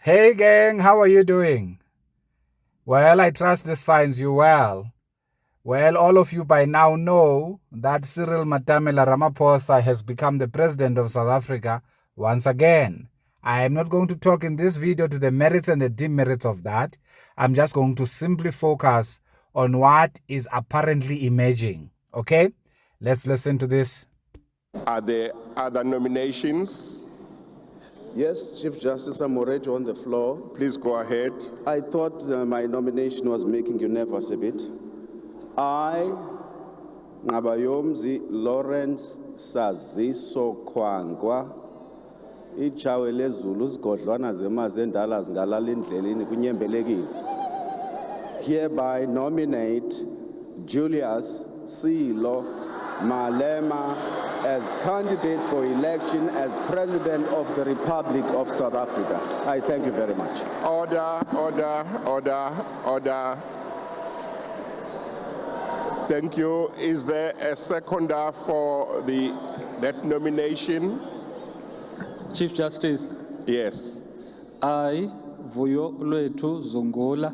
Hey gang, how are you doing? Well, I trust this finds you well. Well, all of you by now know that Cyril Matamela Ramaphosa has become the president of South Africa once again. I am not going to talk in this video to the merits and the demerits of that. I'm just going to simply focus on what is apparently emerging. Okay? Let's listen to this. Are there other nominations? Yes, Chief Justice, I'm already on the floor. Please go ahead. I thought my nomination was making you nervous a bit. I, Ngabayomzi Lawrence Saziso Kwangwa, ichawe lezulu sigodlwana zemazendala zingalala endleleni kunyembelekile, hereby nominate Julius Silo Malema as candidate for election as President of the Republic of South Africa. I thank you very much. Order. Thank you. Is there a seconder for that nomination? Chief Justice. Yes. I, Vuyo Lwethu Zungula,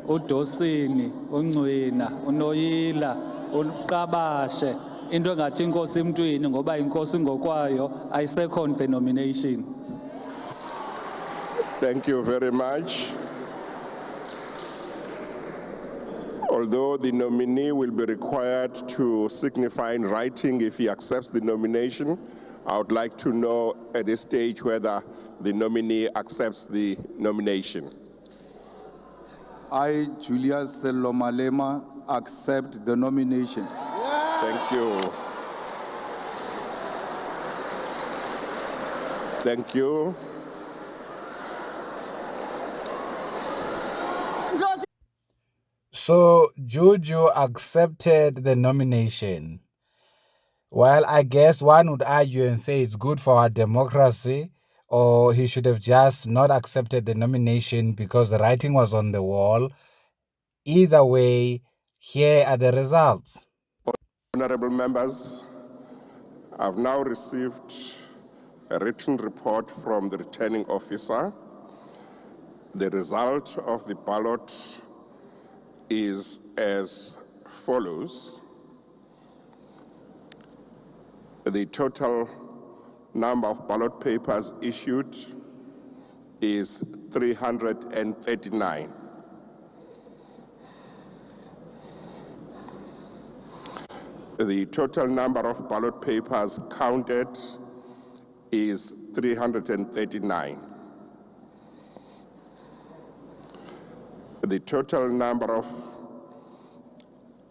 uDosini, uNcwina, uNoyila, uQabashe, into engathi inkosi emntwini ngoba inkosi ngokwayo, I second the nomination. Thank you very much. Although the nominee will be required to signify in writing if he accepts the nomination, I would like to know at this stage whether the nominee accepts the nomination. I, Julius Sello Malema, accept the nomination. Thank you. Thank you. So Juju accepted the nomination. Well, I guess one would argue and say it's good for our democracy, or he should have just not accepted the nomination because the writing was on the wall. Either way, here are the results. Honorable members, I've now received a written report from the returning officer. The result of the ballot is as follows. The total number of ballot papers issued is 339. The total number of ballot papers counted is 339. The total number of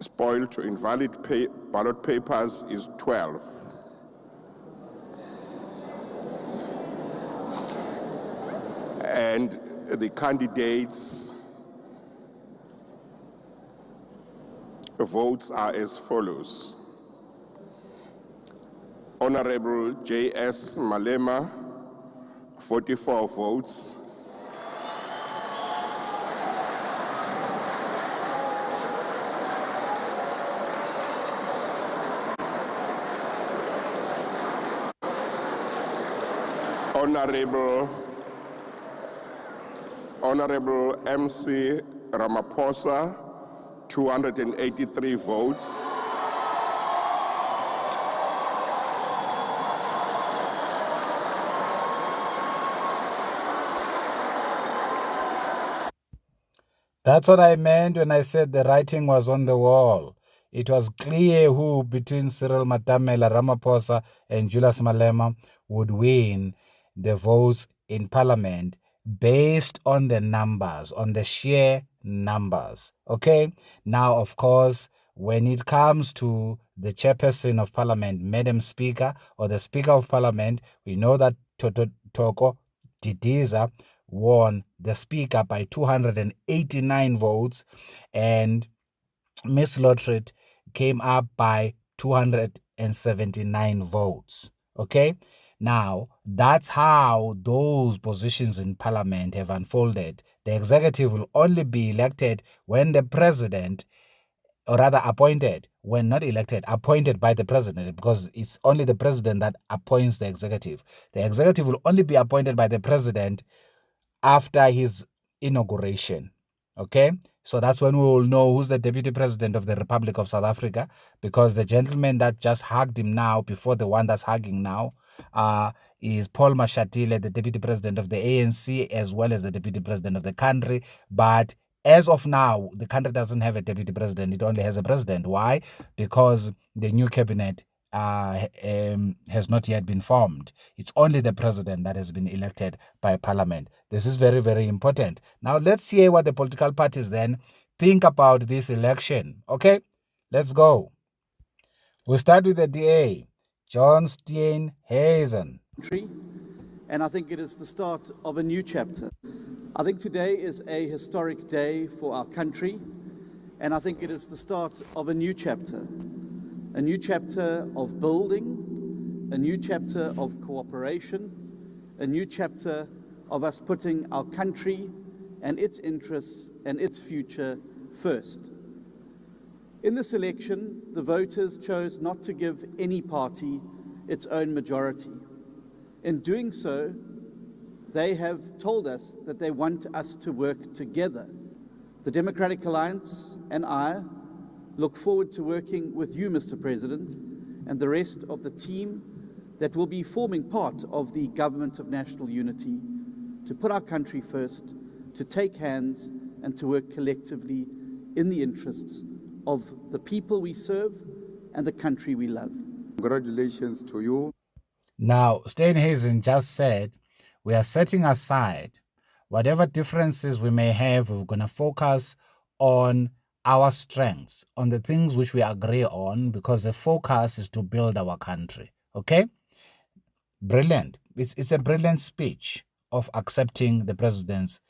spoiled to invalid ballot papers is 12. And the candidates' votes are as follows. Honorable J.S. Malema, 44 votes. Honorable MC Ramaphosa, 283 votes. That's what I meant when I said the writing was on the wall. It was clear who between Cyril Matamela Ramaphosa and Julius Malema would win the votes in parliament based on the numbers, on the sheer numbers. Okay? Now, of course, when it comes to the chairperson of parliament, Madam Speaker, or the Speaker of Parliament, we know that Thoko Didiza won the Speaker by 289 votes, and Miss Lotriet came up by 279 votes. Okay? Now, that's how those positions in parliament have unfolded. The executive will only be elected when the president, or rather appointed, when not elected, appointed by the president, because it's only the president that appoints the executive. The executive will only be appointed by the president after his inauguration. Okay, so that's when we will know who's the Deputy President of the Republic of South Africa, because the gentleman that just hugged him now, before the one that's hugging now, is Paul Mashatile, the Deputy President of the ANC, as well as the Deputy President of the country. But as of now, the country doesn't have a Deputy President. It only has a president. Why? Because the new cabinet has not yet been formed. It's only the president that has been elected by parliament. This is very, very important. Now, let's hear what the political parties then think about this election. Okay, let's go. We'll start with the DA, John Steenhuisen. And I think it is the start of a new chapter. I think today is a historic day for our country, and I think it is the start of a new chapter of building, a new chapter of cooperation, a new chapter of us putting our country and its interests and its future first. In this election, the voters chose not to give any party its own majority. In doing so, they have told us that they want us to work together. The Democratic Alliance and I look forward to working with you, Mr. President, and the rest of the team that will be forming part of the Government of National Unity to put our country first, to take hands, and to work collectively in the interests of the people we serve and the country we love. Congratulations to you. Now, Steenhuisen just said, we are setting aside whatever differences we may have. We're going to focus on our strengths, on the things which we agree on, because the focus is to build our country. Okay? Brilliant. It's a brilliant speech of accepting the president's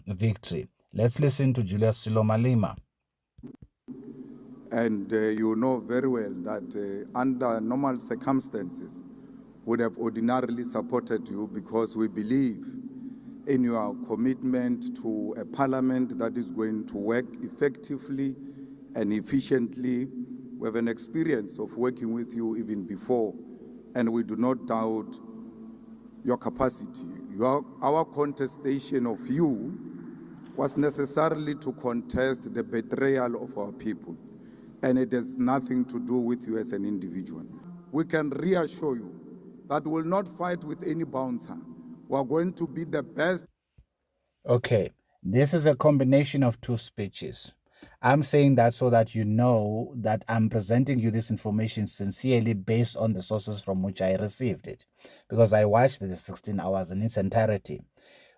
victory. Let's listen to Julius Silo Malema. And you know very well that under normal circumstances, would have ordinarily supported you, because we believe in your commitment to a parliament that is going to work effectively and efficiently. We have an experience of working with you even before, and we do not doubt your capacity. Our contestation of you was necessarily to contest the betrayal of our people, and it has nothing to do with you as an individual. We can reassure you that will not fight with any bouncer. We are going to be the best. Okay, this is a combination of two speeches. I'm saying that so that you know that I'm presenting you this information sincerely based on the sources from which I received it, because I watched the 16 hours in its entirety.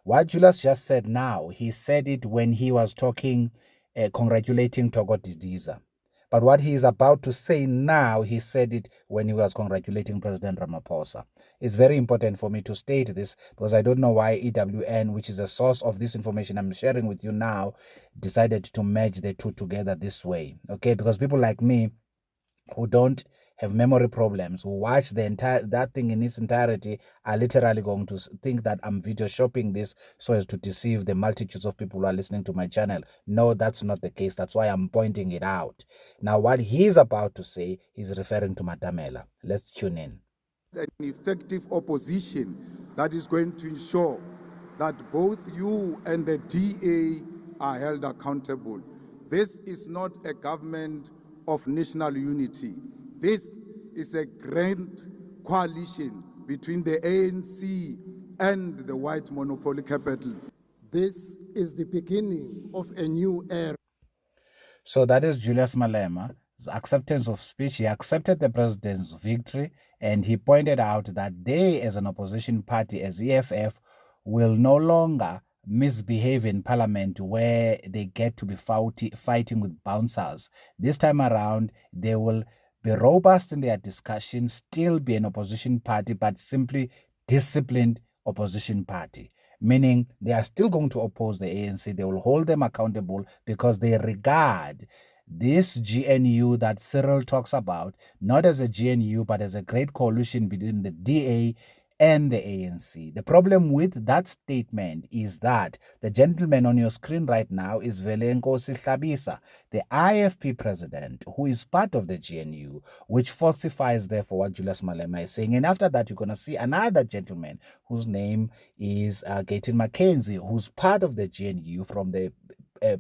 What Julius just said now, he said it when he was talking, congratulating Thoko Didiza. But what he is about to say now, he said it when he was congratulating President Ramaphosa. It's very important for me to state this, because I don't know why EWN, which is a source of this information I'm sharing with you now, decided to merge the two together this way. Okay, because people like me who don't have memory problems, who watch that thing in its entirety, are literally going to think that I'm video shopping this so as to deceive the multitudes of people who are listening to my channel. No, that's not the case. That's why I'm pointing it out. Now, what he's about to say, he's referring to Matamela. Let's tune in. An effective opposition that is going to ensure that both you and the DA are held accountable. This is not a government of national unity. This is a grand coalition between the ANC and the white monopoly capital. This is the beginning of a new era. So that is Julius Malema's acceptance of speech. He accepted the president's victory, and he pointed out that they, as an opposition party, as EFF, will no longer misbehave in parliament where they get to be fighting with bouncers. This time around, they will be robust in their discussion, still be an opposition party, but simply disciplined opposition party. Meaning they are still going to oppose the ANC. They will hold them accountable because they regard this GNU that Cyril talks about not as a GNU, but as a great coalition between the DA and the ANC. The problem with that statement is that the gentleman on your screen right now is Velenkosi Hlabisa, the IFP president, who is part of the GNU, which falsifies therefore what Julius Malema is saying. And after that, you're going to see another gentleman whose name is Gayton Mackenzie, who's part of the GNU from the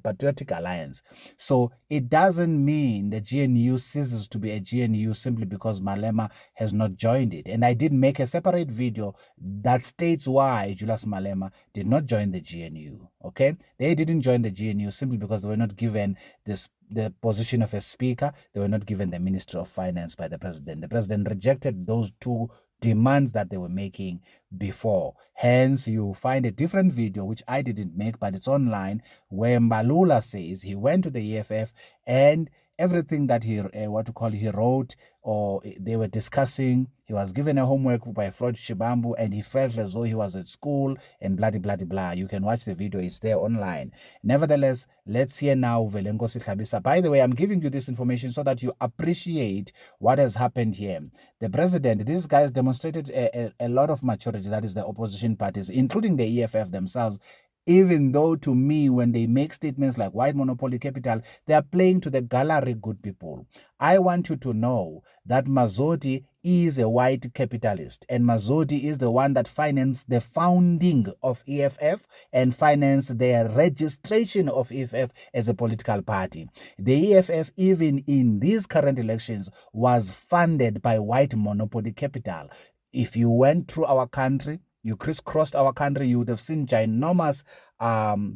Patriotic Alliance. So it doesn't mean the GNU ceases to be a GNU simply because Malema has not joined it. And I did make a separate video that states why Julius Malema did not join the GNU. Okay, they didn't join the GNU simply because they were not given the position of a speaker. They were not given the Ministry of Finance by the president. The president rejected those two demands that they were making before. Hence, you find a different video, which I didn't make, but it's online, where Mbalula says he went to the EFF and everything that he wrote or they were discussing, he was given a homework by Floyd Shibambu and he felt as though he was at school and blah, blah, blah, blah. You can watch the video. It's there online. Nevertheless, let's hear now Velenkosi Hlabisa. By the way, I'm giving you this information so that you appreciate what has happened here. The president, these guys demonstrated a lot of maturity, that is the opposition parties, including the EFF themselves, even though to me, when they make statements like white monopoly capital, they are playing to the gallery, good people. I want you to know that Mazodi is a white capitalist, and Mazodi is the one that financed the founding of EFF and financed the registration of EFF as a political party. The EFF, even in these current elections, was funded by white monopoly capital. If you went through our country, you crisscrossed our country, you would have seen ginormous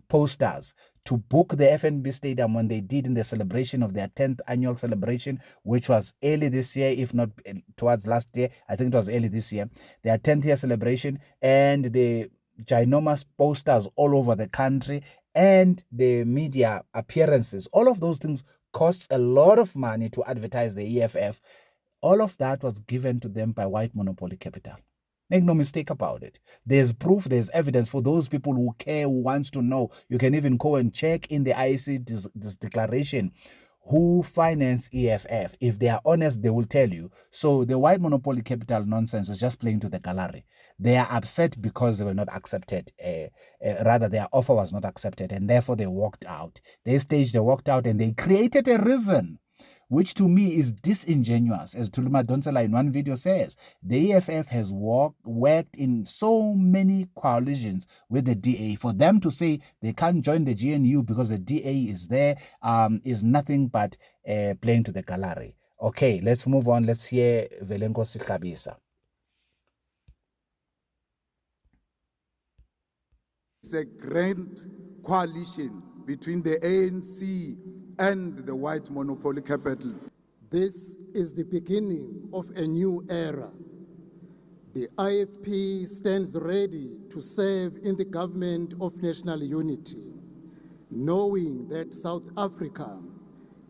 posters to book the FNB Stadium when they did in the celebration of their 10th annual celebration, which was early this year, if not towards last year. I think it was early this year. Their 10th year celebration, and the ginormous posters all over the country and the media appearances. All of those things costs a lot of money to advertise the EFF. All of that was given to them by white monopoly capital. Make no mistake about it. There's proof, there's evidence for those people who care, who wants to know. You can even go and check in the IEC this declaration who financed EFF. If they are honest, they will tell you. So the white monopoly capital nonsense is just playing to the gallery. They are upset because they were not accepted. Rather, their offer was not accepted, and therefore they walked out. They walked out, and they created a reason, which to me is disingenuous. As Tuluma Donsela in one video says, the EFF has worked in so many coalitions with the DA. For them to say they can't join the GNU because the DA is there is nothing but playing to the gallery. Okay, let's move on. Let's hear Velenkosi Hlabisa. It's a grand coalition between the ANC and the white monopoly capital. This is the beginning of a new era. The IFP stands ready to serve in the government of national unity, knowing that South Africa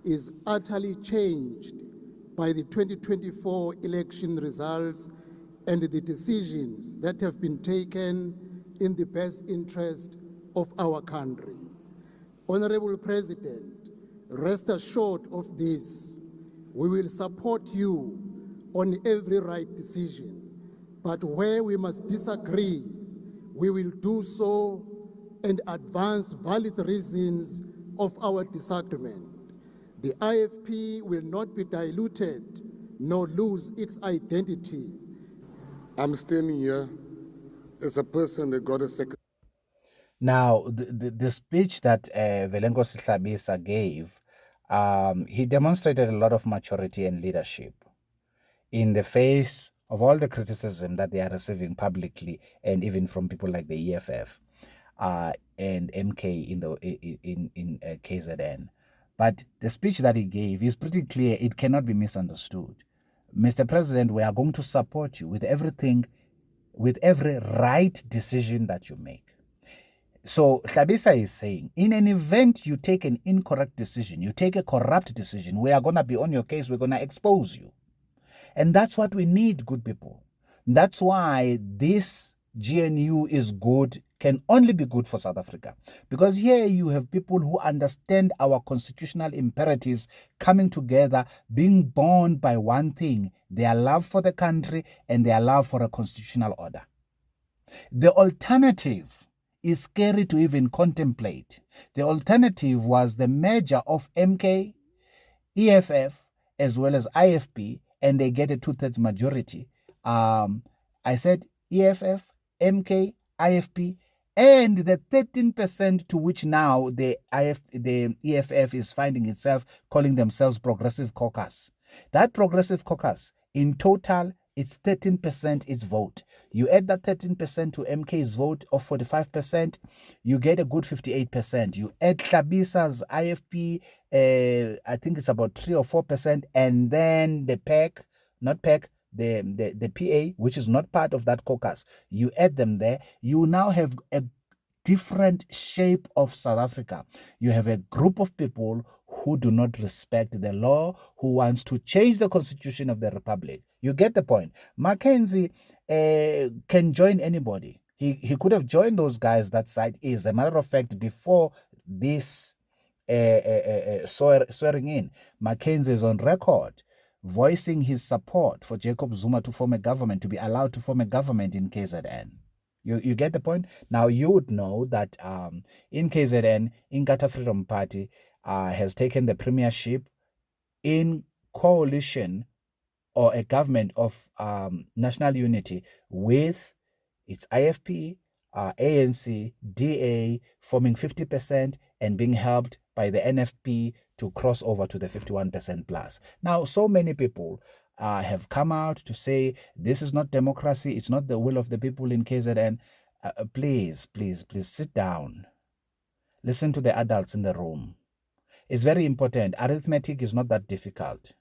is utterly changed by the 2024 election results and the decisions that have been taken in the best interest of our country. Honorable President, rest assured of this. We will support you on every right decision, but where we must disagree, we will do so and advance valid reasons of our disagreement. The IFP will not be diluted nor lose its identity. I'm standing here as a person that got a second. Now, the speech that Velenkosi Hlabisa gave, he demonstrated a lot of maturity and leadership in the face of all the criticism that they are receiving publicly and even from people like the EFF and MK in KZN. But the speech that he gave is pretty clear. It cannot be misunderstood. Mr. President, we are going to support you with everything, with every right decision that you make. So Hlabisa is saying, in an event you take an incorrect decision, you take a corrupt decision, we are going to be on your case, we're going to expose you. And that's what we need, good people. That's why this GNU is good can only be good for South Africa. Because here you have people who understand our constitutional imperatives coming together, being bound by one thing, their love for the country and their love for a constitutional order. The alternative is scary to even contemplate. The alternative was the merger of MK, EFF, as well as IFP, and they get a 2/3 majority. I said EFF, MK, IFP, and the 13% to which now the EFF is finding itself calling themselves Progressive Caucus. That Progressive Caucus, in total, it's 13% its vote. You add that 13% to MK's vote of 45%, you get a good 58%. You add Tlabisa's IFP, I think it's about 3 or 4%, and then the PAC, not PAC, the PA, which is not part of that caucus, you add them there, you now have a different shape of South Africa. You have a group of people who do not respect the law, who wants to change the constitution of the republic. You get the point. Mackenzie can join anybody. He could have joined those guys that side. As a matter of fact, before this swearing in, Mackenzie is on record voicing his support for Jacob Zuma to form a government, to be allowed to form a government in KZN. You get the point? Now, you would know that in KZN, Inkatha Freedom Party has taken the premiership in coalition or a government of national unity with its IFP, ANC, DA forming 50% and being helped by the NFP to cross over to the 51% plus. Now, so many people have come out to say this is not democracy, it's not the will of the people in KZN. Please sit down. Listen to the adults in the room. It's very important. Arithmetic is not that difficult.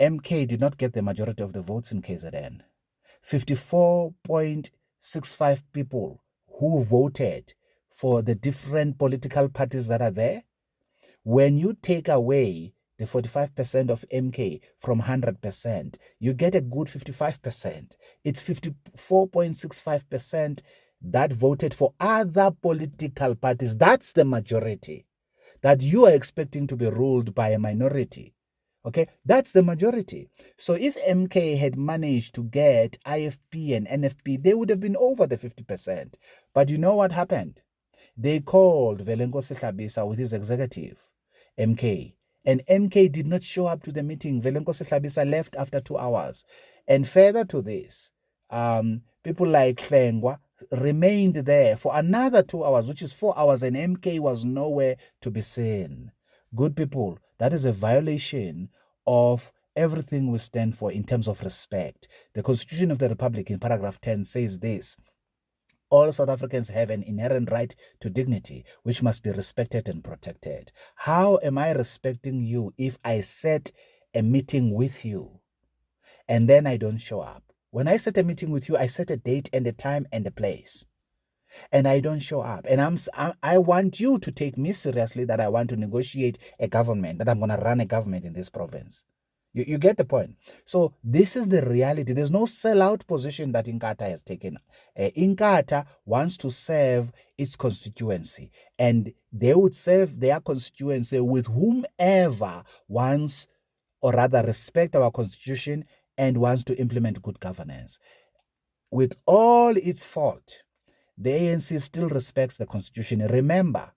MK did not get the majority of the votes in KZN. 54.65 people who voted for the different political parties that are there. When you take away the 45% of MK from 100%, you get a good 55%. It's 54.65% that voted for other political parties. That's the majority that you are expecting to be ruled by a minority. Okay, that's the majority. So if MK had managed to get IFP and NFP, they would have been over the 50%. But you know what happened? They called Velenkosi Hlabisa with his executive, MK. And MK did not show up to the meeting. Velenkosi Hlabisa left after 2 hours. And further to this, people like Klengwa remained there for another 2 hours, which is 4 hours, and MK was nowhere to be seen. Good people, that is a violation of everything we stand for in terms of respect. The Constitution of the Republic in paragraph 10 says this: all South Africans have an inherent right to dignity, which must be respected and protected. How am I respecting you if I set a meeting with you and then I don't show up? When I set a meeting with you, I set a date and a time and a place, and I don't show up. And I want you to take me seriously that I want to negotiate a government, that I'm going to run a government in this province. You get the point. So this is the reality. There's no sellout position that Inkatha has taken. Inkatha wants to serve its constituency, and they would serve their constituency with whomever wants, or rather respect our constitution and wants to implement good governance. With all its fault, the ANC still respects the constitution. Remember,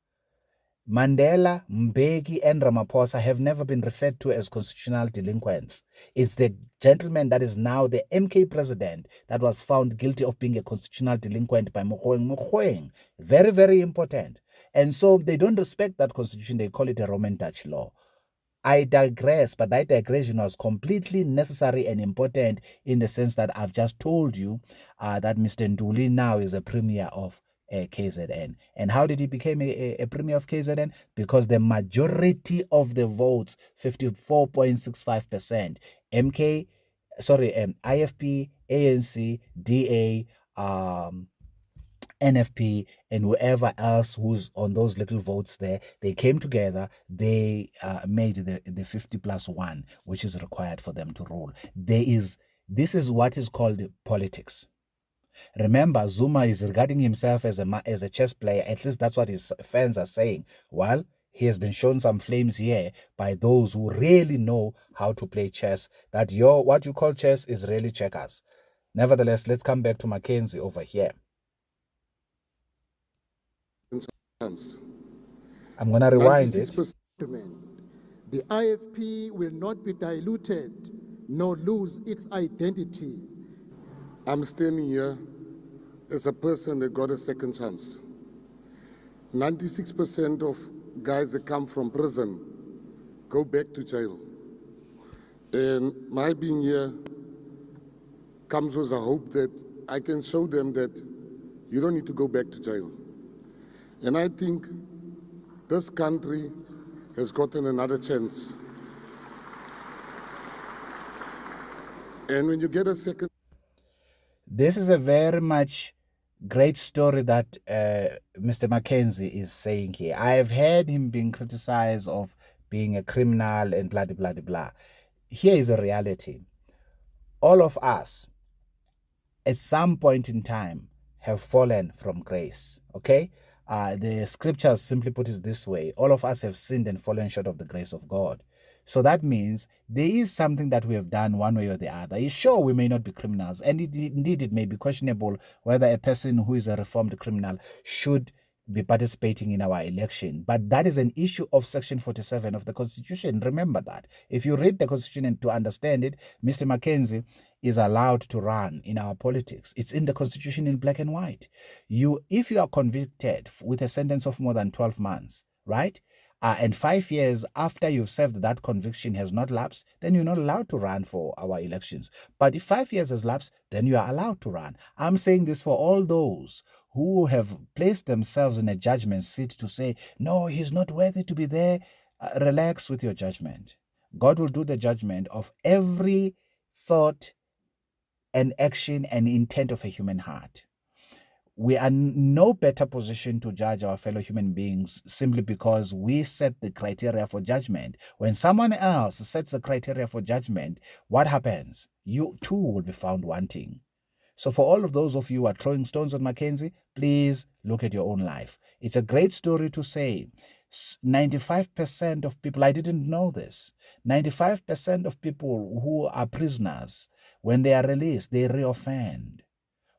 Mandela, Mbeki, and Ramaphosa have never been referred to as constitutional delinquents. It's the gentleman that is now the MK president that was found guilty of being a constitutional delinquent by Mogoeng. Very, very important. And so they don't respect that constitution. They call it a Roman Dutch law. I digress, but that digression was completely necessary and important in the sense that I've just told you that Mr. Nduli now is a premier of KZN. And how did he become a premier of KZN? Because the majority of the votes, 54.65%, IFP, ANC, DA, NFP, and whoever else who's on those little votes there, they came together, they made the 50+1, which is required for them to rule. This is what is called politics. Remember, Zuma is regarding himself as a chess player. At least that's what his fans are saying. Well, he has been shown some flames here by those who really know how to play chess. That what you call chess is really checkers. Nevertheless, let's come back to Mackenzie over here. I'm going to rewind it. The IFP will not be diluted nor lose its identity. I'm standing here as a person that got a second chance. 96% of guys that come from prison go back to jail. And my being here comes with a hope that I can show them that you don't need to go back to jail. And I think this country has gotten another chance. And when you get a second... This is a very much great story that Mr. Mackenzie is saying here. I have heard him being criticized of being a criminal and blah, blah, blah, blah. Here is a reality. All of us, at some point in time, have fallen from grace, okay? The scriptures simply put it this way: all of us have sinned and fallen short of the grace of God. So that means there is something that we have done one way or the other. Sure, we may not be criminals, and indeed it may be questionable whether a person who is a reformed criminal should be participating in our election. But that is an issue of Section 47 of the Constitution. Remember that. If you read the Constitution and to understand it, Mr. Mackenzie is allowed to run in our politics. It's in the Constitution in black and white. If you are convicted with a sentence of more than 12 months, right? And 5 years after you've served, that conviction has not lapsed, then you're not allowed to run for our elections. But if 5 years has lapsed, then you are allowed to run. I'm saying this for all those who have placed themselves in a judgment seat to say, no, he's not worthy to be there. Relax with your judgment. God will do the judgment of every thought and action and intent of a human heart. We are in no better position to judge our fellow human beings simply because we set the criteria for judgment. When someone else sets the criteria for judgment, what happens? You too will be found wanting. So for all of those of you who are throwing stones at Mackenzie, please look at your own life. It's a great story to say 95% of people, I didn't know this, 95% of people who are prisoners, when they are released, they reoffend.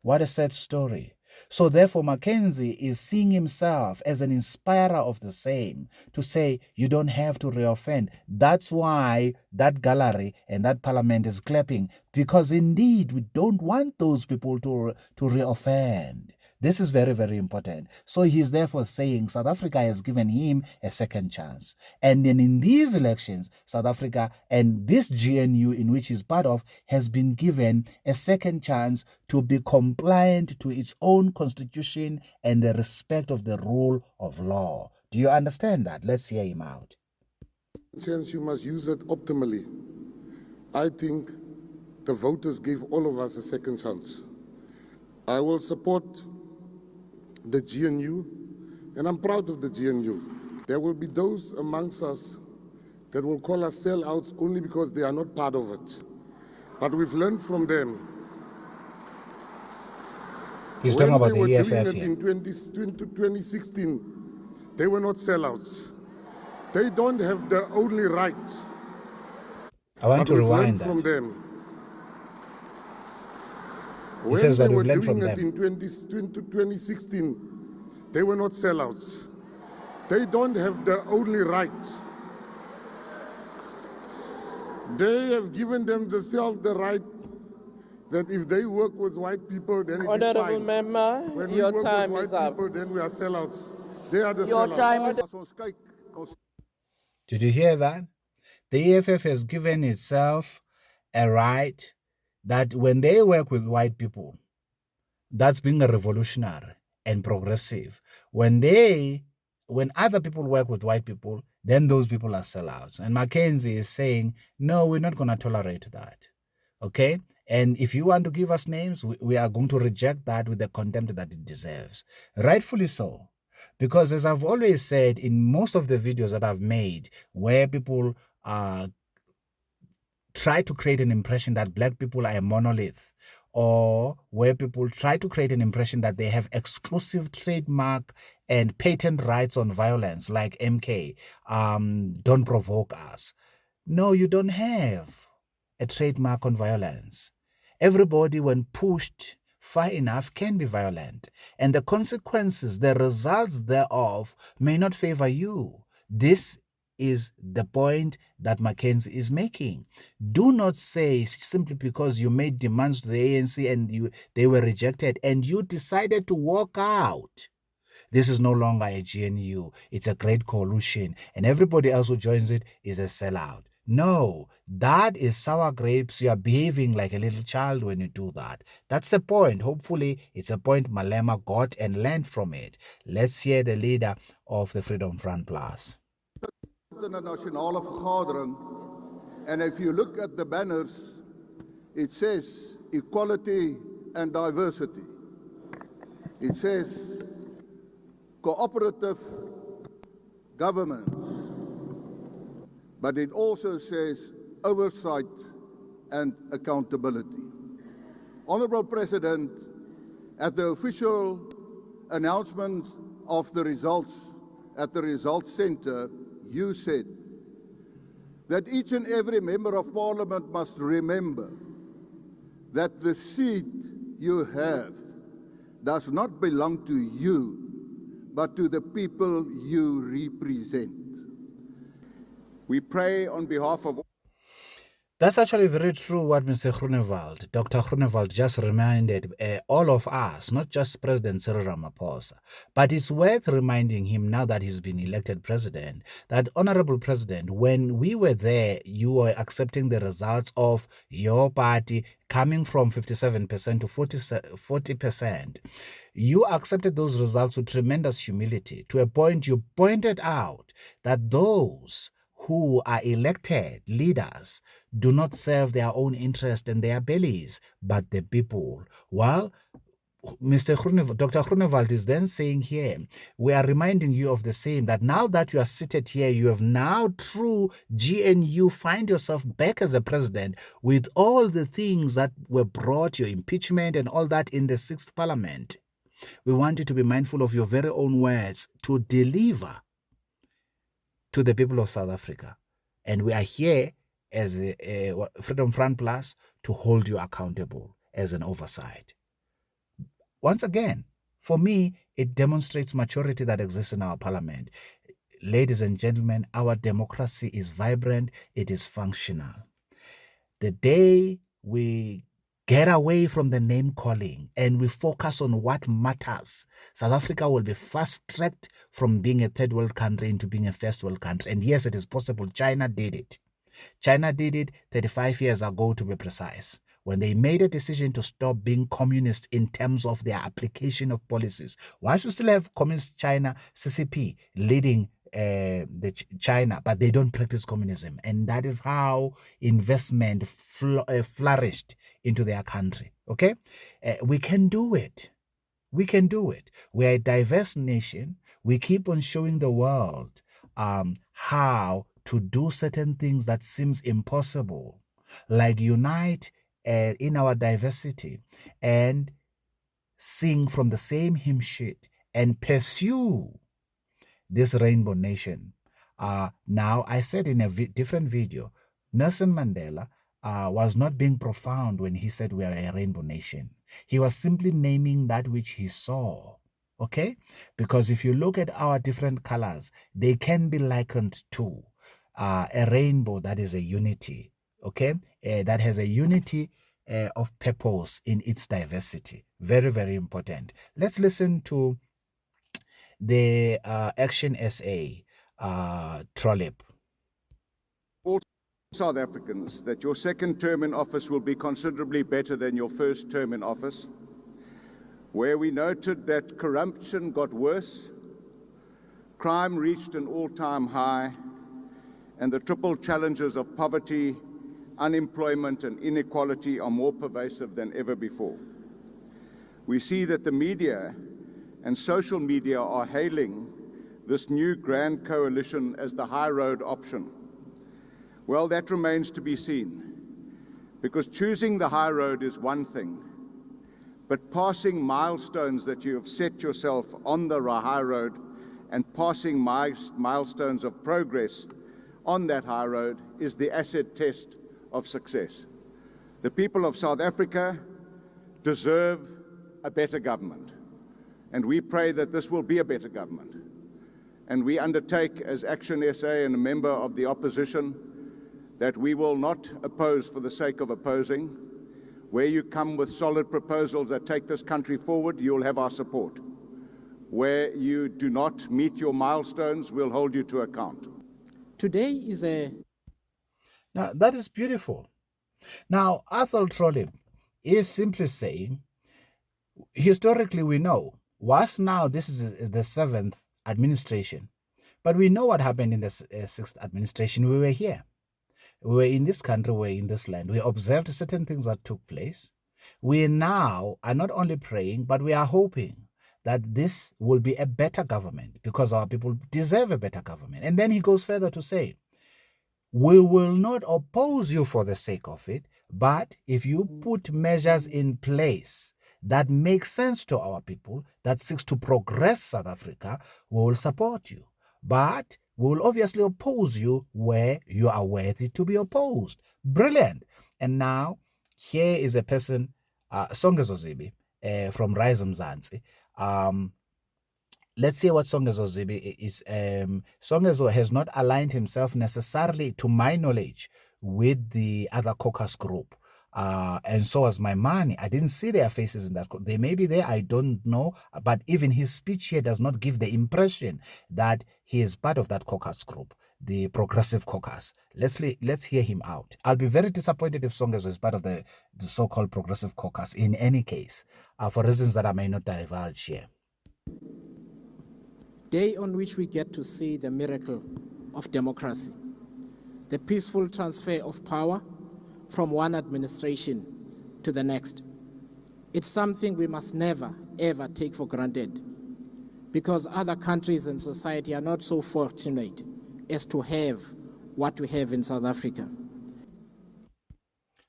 What a sad story. So therefore, Mackenzie is seeing himself as an inspirer of the same, to say you don't have to reoffend. That's why that gallery and that parliament is clapping, because indeed we don't want those people to reoffend. This is very, very important. So he's therefore saying South Africa has given him a second chance. And then in these elections, South Africa and this GNU in which he's part of has been given a second chance to be compliant to its own constitution and the respect of the rule of law. Do you understand that? Let's hear him out. Chance, you must use it optimally. I think the voters gave all of us a second chance. I will support the GNU, and I'm proud of the GNU. There will be those amongst us that will call us sellouts only because they are not part of it. But we've learned from them. He's talking about the EFF here. here. When they were doing it in 2016, they were not sellouts. They don't have the only right. I want to rewind that. From them. He says that When we've they learned were from doing it them. in 2016, they were not sellouts. They don't have the only right. They have given themselves the right that if they work with white people, then it is fine. Member, when your we work time with is white up. people, then we are sellouts. They are the Your sellouts. time is Did you hear that? The EFF has given itself a right that when they work with white people, that's being a revolutionary and progressive. When other people work with white people, then those people are sellouts. And Mackenzie is saying, no, we're not going to tolerate that. Okay? And if you want to give us names, we are going to reject that with the contempt that it deserves. Rightfully so. Because as I've always said in most of the videos that I've made, where people try to create an impression that black people are a monolith, or where people try to create an impression that they have exclusive trademark and patent rights on violence, like MK, don't provoke us. No, you don't have a trademark on violence. Everybody, when pushed far enough, can be violent. And the consequences, the results thereof, may not favor you. This is the point that Mackenzie is making. Do not say simply because you made demands to the ANC and they were rejected and you decided to walk out. This is no longer a GNU. It's a great coalition. And everybody else who joins it is a sellout. No, that is sour grapes. You are behaving like a little child when you do that. That's the point. Hopefully, it's a point Malema got and learned from it. Let's hear the leader of the Freedom Front Plus. The nasionale vergadering, and if you look at the banners, it says equality and diversity. It says cooperative governance, but it also says oversight and accountability. Honourable President, at the official announcement of the results at the Results Centre, you said that each and every member of Parliament must remember that the seat you have does not belong to you, but to the people you represent. We pray on behalf of... That's actually very true what Mr. Groenewald, Dr. Groenewald just reminded all of us, not just President Cyril Ramaphosa. But it's worth reminding him now that he's been elected president, that Honorable President, when we were there, you were accepting the results of your party coming from 57% to 40%. You accepted those results with tremendous humility. To a point, you pointed out that those who are elected leaders do not serve their own interest and their bellies, but the people. Well, Dr. Groenewald is then saying here, we are reminding you of the same, that now that you are seated here, you have now, through GNU, find yourself back as a president with all the things that were brought, your impeachment and all that in the 6th Parliament. We want you to be mindful of your very own words to deliver to the people of South Africa. And we are here as a Freedom Front Plus to hold you accountable as an oversight. Once again, for me, it demonstrates maturity that exists in our parliament. Ladies and gentlemen, our democracy is vibrant, it is functional. The day we get away from the name calling and we focus on what matters, South Africa will be fast-tracked from being a third world country into being a first world country. And yes, it is possible. China did it. China did it 35 years ago, to be precise, when they made a decision to stop being communist in terms of their application of policies. Why should we still have communist China, CCP, leading China, but they don't practice communism? And that is how investment flourished into their country. Okay? We can do it. We can do it. We are a diverse nation. We keep on showing the world how to do certain things that seems impossible, like unite in our diversity and sing from the same hymn sheet and pursue this rainbow nation. Now, I said in a different video, Nelson Mandela was not being profound when he said we are a rainbow nation. He was simply naming that which he saw. Okay? Because if you look at our different colors, they can be likened to a rainbow that is a unity. Okay? That has a unity of purpose in its diversity. Very, very important. Let's listen to the ActionSA trolley. All South Africans, that your second term in office will be considerably better than your first term in office, where we noted that corruption got worse, crime reached an all-time high, and the triple challenges of poverty, unemployment, and inequality are more pervasive than ever before. We see that the media and social media are hailing this new grand coalition as the high road option. Well, that remains to be seen, because choosing the high road is one thing, but passing milestones that you have set yourself on the high road and passing milestones of progress on that high road is the acid test of success. The people of South Africa deserve a better government, and we pray that this will be a better government. And we undertake, as ActionSA and a member of the opposition, that we will not oppose for the sake of opposing. Where you come with solid proposals that take this country forward, you'll have our support. Where you do not meet your milestones, we'll hold you to account. Today is a... Now, that is beautiful. Now, Athol Trollip is simply saying, historically we know, whilst now this is the 7th administration, but we know what happened in the 6th administration. We were here. We were in this country, we were in this land. We observed certain things that took place. We now are not only praying, but we are hoping that this will be a better government because our people deserve a better government. And then he goes further to say, we will not oppose you for the sake of it, but if you put measures in place that make sense to our people, that seeks to progress South Africa, we will support you. But we will obviously oppose you where you are worthy to be opposed. Brilliant. And now, here is a person, Songezo Zibi, from Rise Mzansi. Let's see what Songezo Zibi is. Songezo has not aligned himself necessarily, to my knowledge, with the other caucus group. And so was my money. I didn't see their faces in that. They may be there, I don't know. But even his speech here does not give the impression that he is part of that caucus group, the Progressive Caucus. Let's hear him out. I'll be very disappointed if Songezo is part of the so-called Progressive Caucus in any case, for reasons that I may not divulge here. Day on which we get to see the miracle of democracy, the peaceful transfer of power from one administration to the next. It's something we must never, ever take for granted, because other countries and society are not so fortunate as to have what we have in South Africa.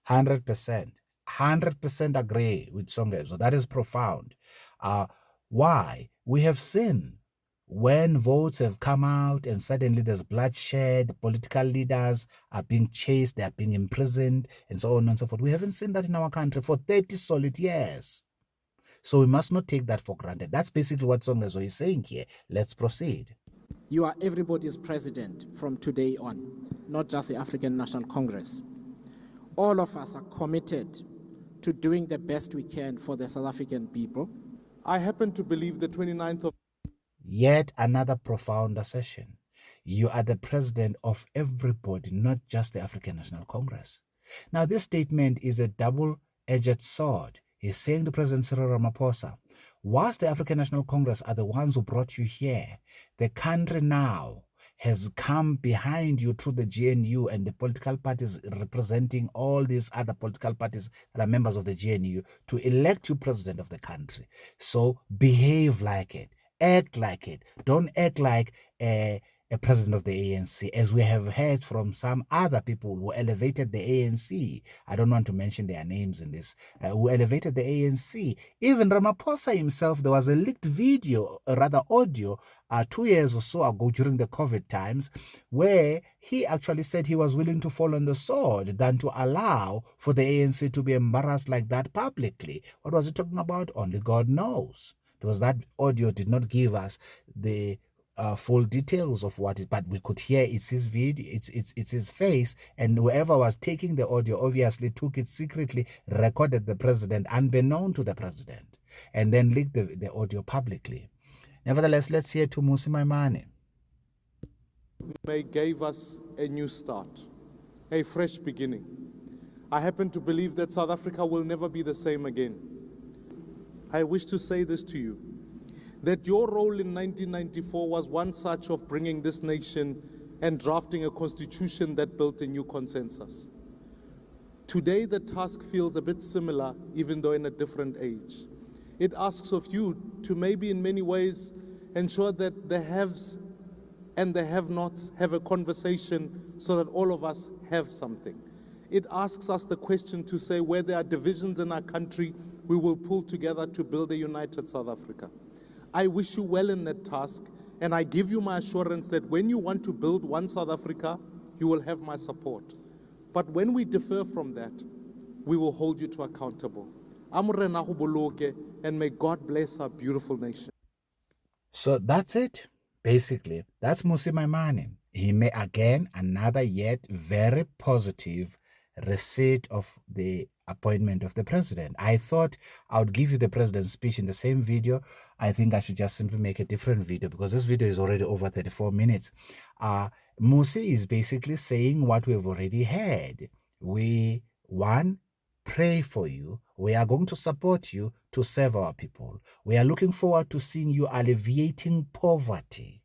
100%. 100% agree with Songezo. That is profound. Why? We have seen when votes have come out and suddenly there's bloodshed, political leaders are being chased, they are being imprisoned, and so on and so forth. We haven't seen that in our country for 30 solid years. So we must not take that for granted. That's basically what Songezo is saying here. Let's proceed. You are everybody's president from today on, not just the African National Congress. All of us are committed to doing the best we can for the South African people. I happen to believe the 29th of... Yet another profound assertion. You are the president of everybody, not just the African National Congress. Now, this statement is a double-edged sword. He's saying to President Cyril Ramaphosa, whilst the African National Congress are the ones who brought you here, the country now has come behind you through the GNU and the political parties representing all these other political parties that are members of the GNU to elect you president of the country. So behave like it. Act like it. Don't act like a president of the ANC, as we have heard from some other people who elevated the ANC. I don't want to mention their names in this, who elevated the ANC. Even Ramaphosa himself, there was a leaked video, rather audio, 2 years or so ago during the COVID times, where he actually said he was willing to fall on the sword than to allow for the ANC to be embarrassed like that publicly. What was he talking about? Only God knows. Because that audio did not give us the full details of what it, but we could hear it's his video, it's his face, and whoever was taking the audio obviously took it secretly, recorded the president unbeknown to the president, and then leaked the audio publicly. Nevertheless, let's hear to Musi Maimane. May gave us a new start, a fresh beginning. I happen to believe that South Africa will never be the same again. I wish to say this to you, that your role in 1994 was one such of bringing this nation and drafting a constitution that built a new consensus. Today, the task feels a bit similar, even though in a different age. It asks of you to maybe in many ways ensure that the haves and the have-nots have a conversation so that all of us have something. It asks us the question to say where there are divisions in our country, we will pull together to build a united South Africa. I wish you well in that task, and I give you my assurance that when you want to build one South Africa, you will have my support. But when we differ from that, we will hold you to accountable. And may God bless our beautiful nation. So that's it. Basically, that's Mmusi Maimane. He made again another yet very positive receipt of the appointment of the president. I thought I would give you the president's speech in the same video. I think I should just simply make a different video because this video is already over 34 minutes. Mmusi is basically saying what we've already heard. We, one, pray for you. We are going to support you to serve our people. We are looking forward to seeing you alleviating poverty,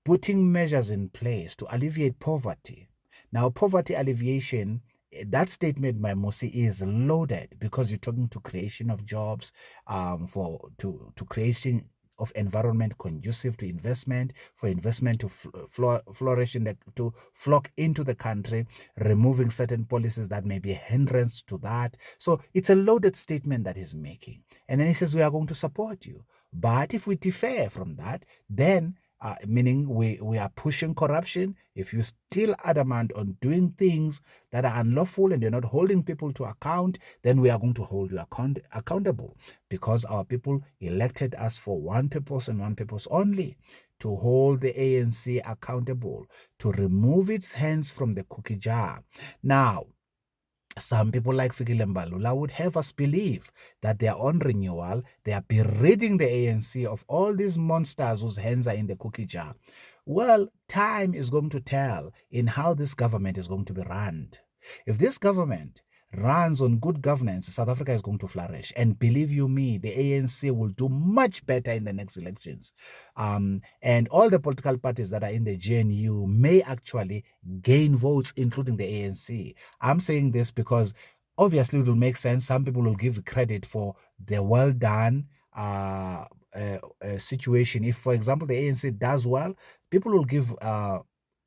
putting measures in place to alleviate poverty. Now, poverty alleviation, that statement by Mmusi is loaded because you're talking to creation of jobs, to creation of environment conducive to investment, for investment to flourish to flock into the country, removing certain policies that may be a hindrance to that. So it's a loaded statement that he's making. And then he says, we are going to support you. But if we differ from that, then meaning we are pushing corruption. If you're still adamant on doing things that are unlawful and you're not holding people to account, then we are going to hold you accountable, because our people elected us for one purpose and one purpose only: to hold the ANC accountable, to remove its hands from the cookie jar. Now, some people like Fikile Mbalula would have us believe that they are on renewal. They are berating the ANC of all these monsters whose hands are in the cookie jar. Well, time is going to tell in how this government is going to be run. If this government runs on good governance, South Africa is going to flourish. And believe you me, the ANC will do much better in the next elections. And all the political parties that are in the GNU may actually gain votes, including the ANC. I'm saying this because obviously it will make sense. Some people will give credit for the well done situation. If, for example, the ANC does well, people will give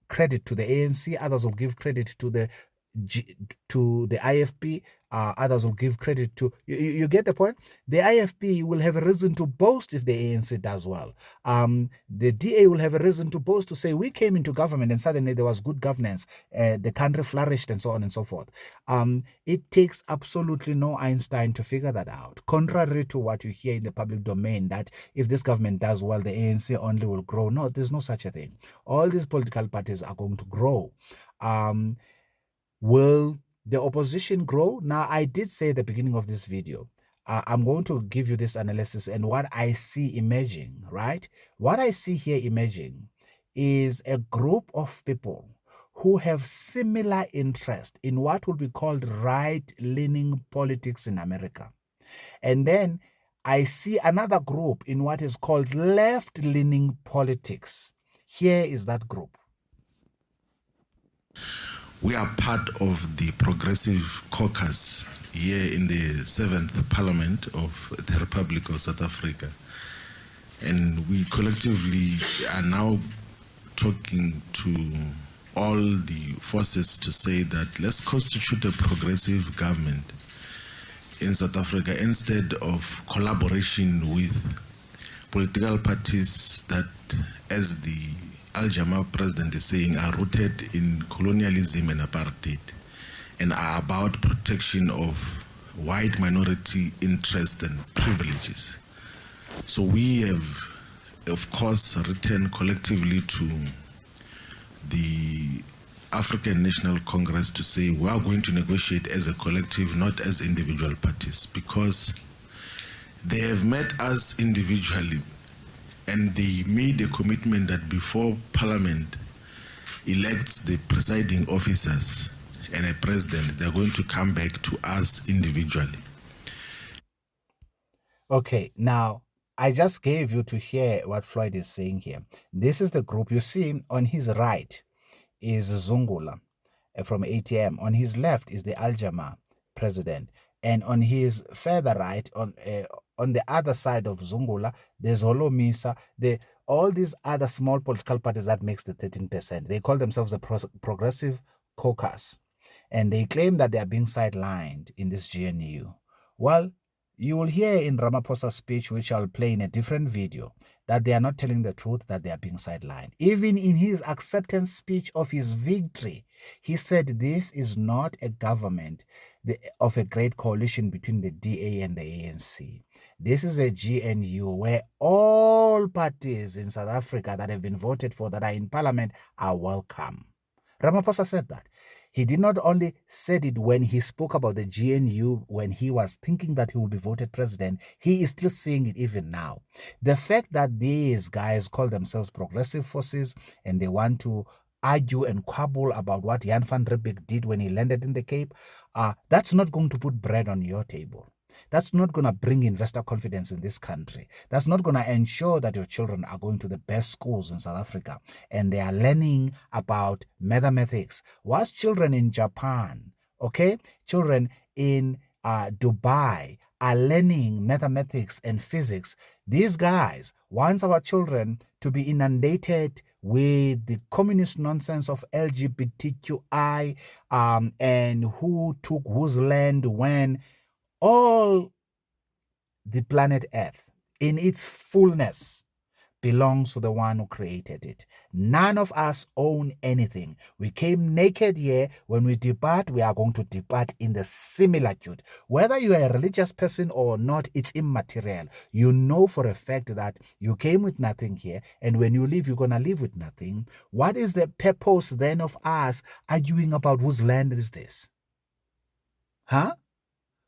credit to the ANC. Others will give credit to the IFP, others will give credit to you get the point. The IFP will have a reason to boast if the ANC does well. The DA will have a reason to boast, to say we came into government and suddenly there was good governance, the country flourished, and so on and so forth. It takes absolutely no Einstein to figure that out, contrary to what you hear in the public domain, that if this government does well, the ANC only will grow. No, there's no such a thing. All these political parties are going to grow. Will the opposition grow? Now, I did say at the beginning of this video, I'm going to give you this analysis and what I see emerging, right? What I see here emerging is a group of people who have similar interest in what will be called right-leaning politics in America. And then I see another group in what is called left-leaning politics. Here is that group. We are part of the Progressive Caucus here in the 7th Parliament of the Republic of South Africa. And we collectively are now talking to all the forces to say that let's constitute a progressive government in South Africa instead of collaboration with political parties that, as the Al-Jamaa president is saying, are rooted in colonialism and apartheid and are about protection of white minority interests and privileges. So we have, of course, written collectively to the African National Congress to say we are going to negotiate as a collective, not as individual parties, because they have met us individually and they made a commitment that before Parliament elects the presiding officers and a president, they're going to come back to us individually. Okay, now I just gave you to hear what Floyd is saying here. This is the group you see on his right is Zungula from ATM. On his left is the Al-Jamaa president. And on his further right, on the other side of Zungula, there's Holomisa, all these other small political parties that makes the 13%. They call themselves the Progressive Caucus. And they claim that they are being sidelined in this GNU. Well, You will hear in Ramaphosa's speech, which I'll play in a different video, that they are not telling the truth, that they are being sidelined. Even in his acceptance speech of his victory, he said this is not a government of a great coalition between the DA and the ANC. This is a GNU where all parties in South Africa that have been voted for, that are in parliament, are welcome. Ramaphosa said that. He did not only said it when he spoke about the GNU, when he was thinking that he will be voted president, he is still saying it even now. The fact that these guys call themselves progressive forces and they want to argue and quibble about what Jan van Riebeeck did when he landed in the Cape, that's not going to put bread on your table. That's not going to bring investor confidence in this country. That's not going to ensure that your children are going to the best schools in South Africa and they are learning about mathematics. Whilst children in Japan, children in Dubai are learning mathematics and physics, these guys want our children to be inundated with the communist nonsense of LGBTQI and who took whose land when. All the planet Earth in its fullness belongs to the one who created it. None of us own anything. We came naked here. When we depart, we are going to depart in the similitude. Whether you are a religious person or not, it's immaterial. You know for a fact that you came with nothing here, and when you leave, you're going to leave with nothing. What is the purpose then of us arguing about whose land is this? Huh?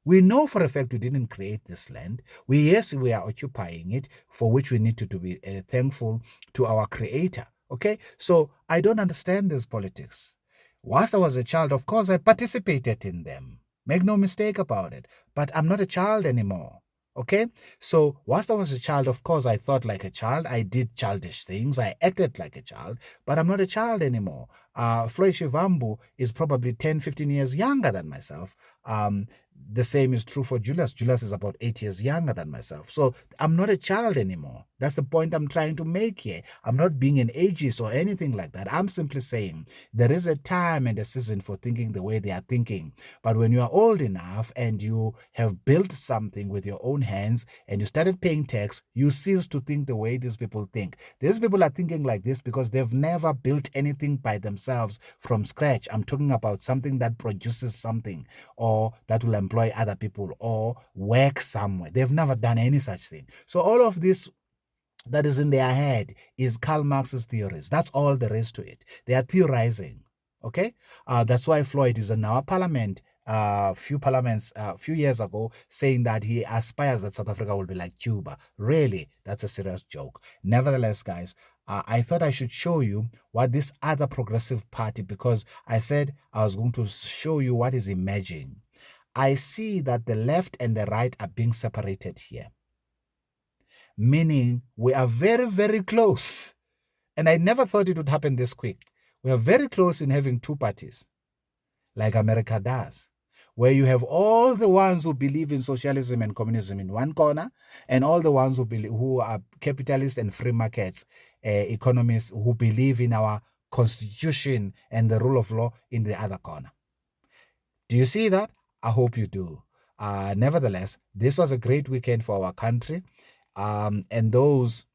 We know for a fact we didn't create this land. We are occupying it, for which we need to be thankful to our creator. Okay? So I don't understand this politics. Whilst I was a child, of course, I participated in them. Make no mistake about it. But I'm not a child anymore. Okay? So whilst I was a child, of course, I thought like a child. I did childish things. I acted like a child. But I'm not a child anymore. Floyd Shivambu is probably 10, 15 years younger than myself. The same is true for Julius. Julius is about 8 years younger than myself. So I'm not a child anymore. That's the point I'm trying to make here. I'm not being an ageist or anything like that. I'm simply saying there is a time and a season for thinking the way they are thinking. But when you are old enough and you have built something with your own hands and you started paying tax, you cease to think the way these people think. These people are thinking like this because they've never built anything by themselves from scratch. I'm talking about something that produces something or that will employ other people or work somewhere. They've never done any such thing. So all of this that is in their head is Karl Marx's theories. That's all there is to it. They are theorizing. Okay? That's why Floyd is in our parliament, few years ago, saying that he aspires that South Africa will be like Cuba. Really, that's a serious joke. Nevertheless, guys, I thought I should show you what this other progressive party, because I said I was going to show you what is emerging. I see that the left and the right are being separated here, meaning we are very, very close. And I never thought it would happen this quick. We are very close in having two parties, like America does, where you have all the ones who believe in socialism and communism in one corner, and all the ones who are capitalists and free markets economists who believe in our constitution and the rule of law in the other corner. Do you see that? I hope you do. Nevertheless, this was a great weekend for our country. And those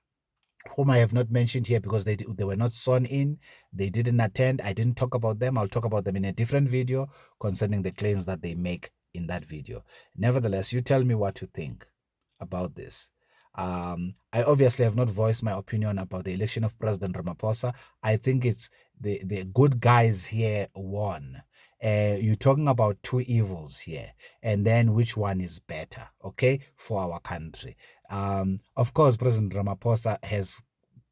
whom I have not mentioned here because they were not sworn in, they didn't attend, I didn't talk about them. I'll talk about them in a different video concerning the claims that they make in that video. Nevertheless, you tell me what you think about this. I obviously have not voiced my opinion about the election of President Ramaphosa. I think it's the good guys here won. You're talking about two evils here, and then which one is better, okay, for our country. Of course, President Ramaphosa has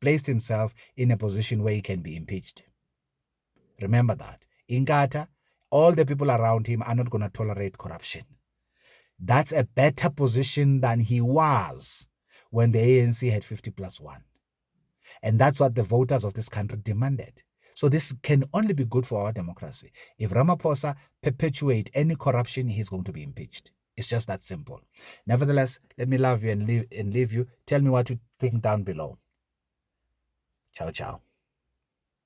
placed himself in a position where he can be impeached. Remember that. In Qatar, all the people around him are not going to tolerate corruption. That's a better position than he was when the ANC had 50+1. And that's what the voters of this country demanded. So this can only be good for our democracy. If Ramaphosa perpetuates any corruption, he's going to be impeached. It's just that simple. Nevertheless, let me love you and leave you. Tell me what you think down below. Ciao, ciao.